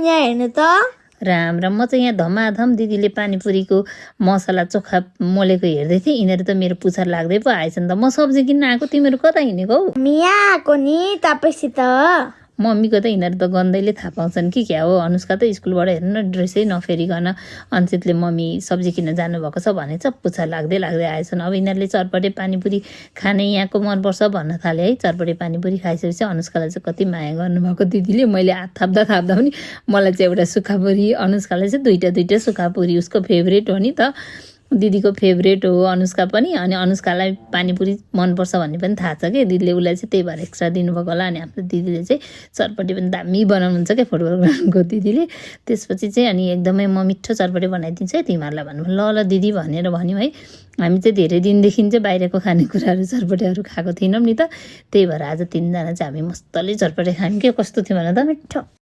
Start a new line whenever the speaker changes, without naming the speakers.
यहाँ हेर्नु त
राम राम। म चाहिँ यहाँ धमाधम दिदीले पानीपुरीको मसला चोखा मोलेको हेर्दै थिएँ। यिनीहरू त मेरो पुछार लाग्दै पो आएछन् त। म सब्जी किन्न आएको, तिमीहरू कता हिँडेको हौ?
यहाँ आएको नि तपाईँसित।
मम्मीको त यिनीहरू त गन्दैले थाहा पाउँछन् कि क्या हो। अनुष्का त स्कुलबाट हेर्नु न ड्रेसै नफेरिकन अन्सितले मम्मी सब्जी किन्न जानुभएको छ भनेछ। पुछार लाग्दै लाग्दै आएछन्। अब यिनीहरूले चटपटे पानीपुरी खाने यहाँको मनपर्छ भन्न थाले है। चटपटे पानीपुरी खाइसकेपछि अनुष्कालाई चाहिँ कति माया गर्नुभएको दिदीले। मैले हात थाप्दा पनि मलाई चाहिँ एउटा सुक्खापुरी, अनुष्कालाई चाहिँ दुईटा सुक्खापुरी उसको फेभरेट हो नि त। दिदीको फेभरेट हो अनुष्का पनि। अनि अनुष्कालाई पानीपुरी मनपर्छ भन्ने पनि थाहा छ कि दिदीले। उसलाई चाहिँ त्यही भएर एक्स्ट्रा दिनुभएको होला। अनि आफ्नो दिदीले चाहिँ चटपटे पनि दामी बनाउनुहुन्छ क्या फुटबल ग्राउन्डको दिदीले। त्यसपछि चाहिँ अनि एकदमै म मिठो चटपटे बनाइदिन्छु है तिमीहरूलाई भन्नु। ल दिदी भनेर भन्यौँ है। हामी चाहिँ धेरै दिनदेखि चाहिँ बाहिरको खानेकुराहरू चटपटेहरू खाएको थिएनौँ नि त। त्यही भएर आज 3जना चाहिँ हामी मस्तले चटपटे खायौँ के। कस्तो थियो भन त मिठो।